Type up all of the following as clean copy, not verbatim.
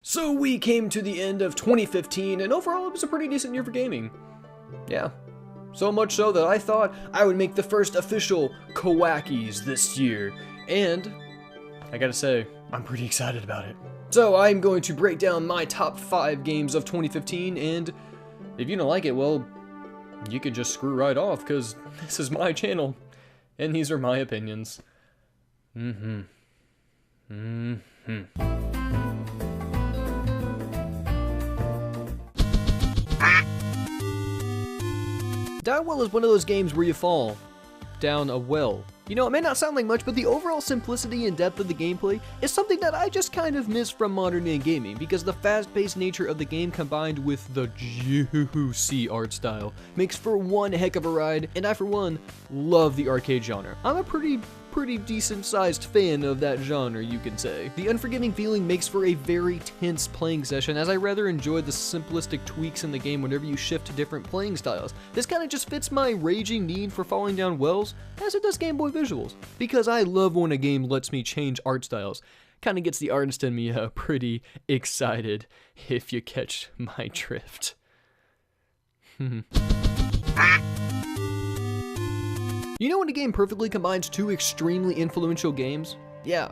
So we came to the end of 2015, and overall it was a pretty decent year for gaming. Yeah. So much so that I thought I would make the first official Quackies this year. And I gotta say, I'm pretty excited about it. So I'm going to break down my top 5 games of 2015, and if you don't like it, well, you can just screw right off, because this is my channel, and these are my opinions. That well is one of those games where you fall down a well. You know, it may not sound like much, but the overall simplicity and depth of the gameplay is something that I just kind of miss from modern day gaming, because the fast-paced nature of the game combined with the juicy art style makes for one heck of a ride, and I for one love the arcade genre. I'm a pretty decent sized fan of that genre, you can say. The unforgiving feeling makes for a very tense playing session, as I rather enjoy the simplistic tweaks in the game whenever you shift to different playing styles. This kind of just fits my raging need for falling down wells, as it does Game Boy visuals, because I love when a game lets me change art styles. Kind of gets the artist in me pretty excited, if you catch my drift. You know when a game perfectly combines two extremely influential games? Yeah,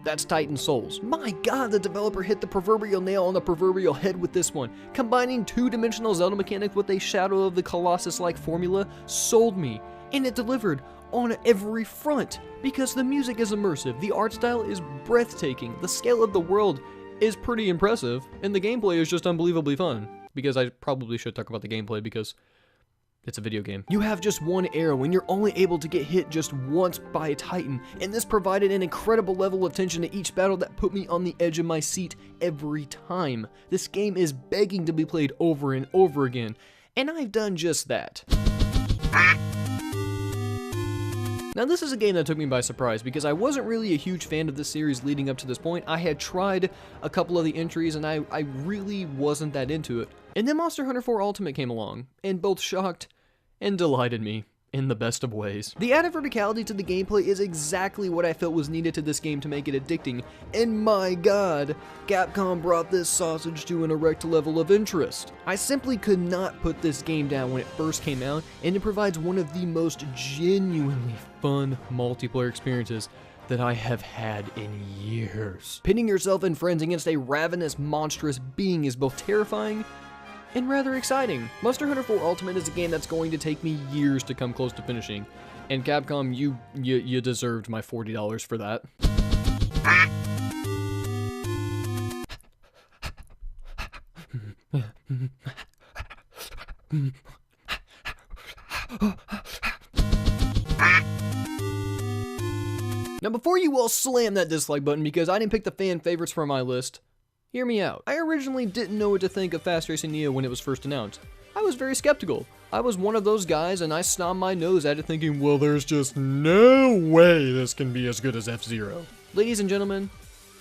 that's Titan Souls. My god, the developer hit the proverbial nail on the proverbial head with this one. Combining two-dimensional Zelda mechanics with a Shadow of the Colossus-like formula sold me, and it delivered on every front, because the music is immersive, the art style is breathtaking, the scale of the world is pretty impressive, and the gameplay is just unbelievably fun. Because I probably should talk about the gameplay, because it's a video game. You have just one arrow, and you're only able to get hit just once by a Titan, and this provided an incredible level of tension at each battle that put me on the edge of my seat every time. This game is begging to be played over and over again, and I've done just that. Now this is a game that took me by surprise, because I wasn't really a huge fan of this series leading up to this point. I had tried a couple of the entries, and I really wasn't that into it. And then Monster Hunter 4 Ultimate came along, and both shocked and delighted me in the best of ways. The added verticality to the gameplay is exactly what I felt was needed to this game to make it addicting, and my god, Capcom brought this sausage to an erect level of interest. I simply could not put this game down when it first came out, and it provides one of the most genuinely fun multiplayer experiences that I have had in years. Pitting yourself and friends against a ravenous, monstrous being is both terrifying and rather exciting. Monster Hunter 4 Ultimate is a game that's going to take me years to come close to finishing, and Capcom, you deserved my $40 for that. Now before you all slam that dislike button because I didn't pick the fan favorites for my list, hear me out. I originally didn't know what to think of Fast Racing Neo when it was first announced. I was very skeptical. I was one of those guys, and I snobbed my nose at it thinking, well, there's just no way this can be as good as F-Zero. Ladies and gentlemen,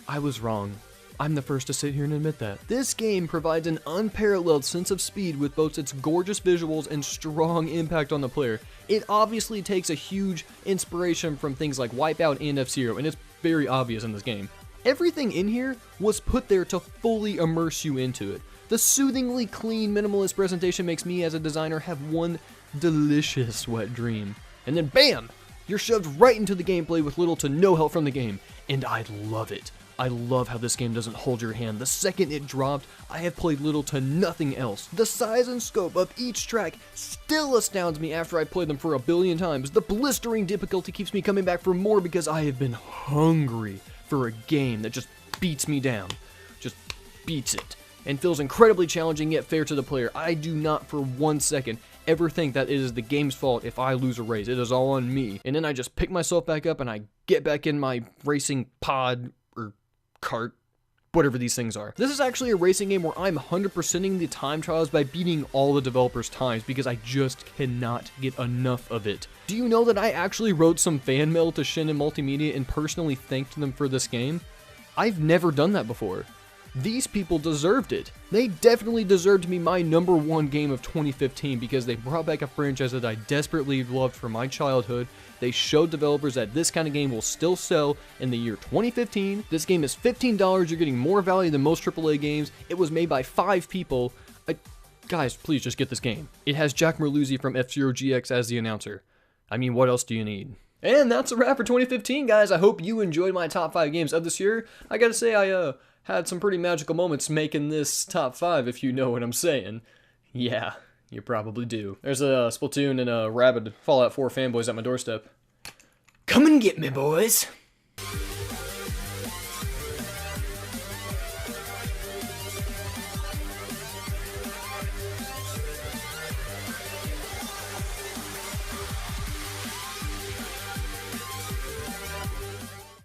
I was wrong. I'm the first to sit here and admit that. This game provides an unparalleled sense of speed with both its gorgeous visuals and strong impact on the player. It obviously takes a huge inspiration from things like Wipeout and F-Zero, and it's very obvious in this game. Everything in here was put there to fully immerse you into it. The soothingly clean, minimalist presentation makes me as a designer have one delicious wet dream. And then BAM! You're shoved right into the gameplay with little to no help from the game. And I love it. I love how this game doesn't hold your hand. The second it dropped, I have played little to nothing else. The size and scope of each track still astounds me after I've played them for a billion times. The blistering difficulty keeps me coming back for more because I have been hungry for a game that just beats me down. Just beats it. And feels incredibly challenging yet fair to the player. I do not for 1 second ever think that it is the game's fault if I lose a race. It is all on me. And then I just pick myself back up and I get back in my racing pod or cart, whatever these things are. This is actually a racing game where I'm 100%ing the time trials by beating all the developers' times because I just cannot get enough of it. Do you know that I actually wrote some fan mail to Shin and Multimedia and personally thanked them for this game? I've never done that before. These people deserved it. They definitely deserved to be my #1 game of 2015 because they brought back a franchise that I desperately loved from my childhood. They showed developers that this kind of game will still sell in the year 2015. This game is $15. You're getting more value than most AAA games. It was made by 5 people. Guys, please just get this game. It has Jack Merluzzi from F-Zero GX as the announcer. I mean, what else do you need? And that's a wrap for 2015, guys. I hope you enjoyed my top 5 games of this year. I gotta say, I had some pretty magical moments making this top 5, if you know what I'm saying. Yeah, you probably do. There's a Splatoon and a rabid Fallout 4 fanboys at my doorstep. Come and get me, boys.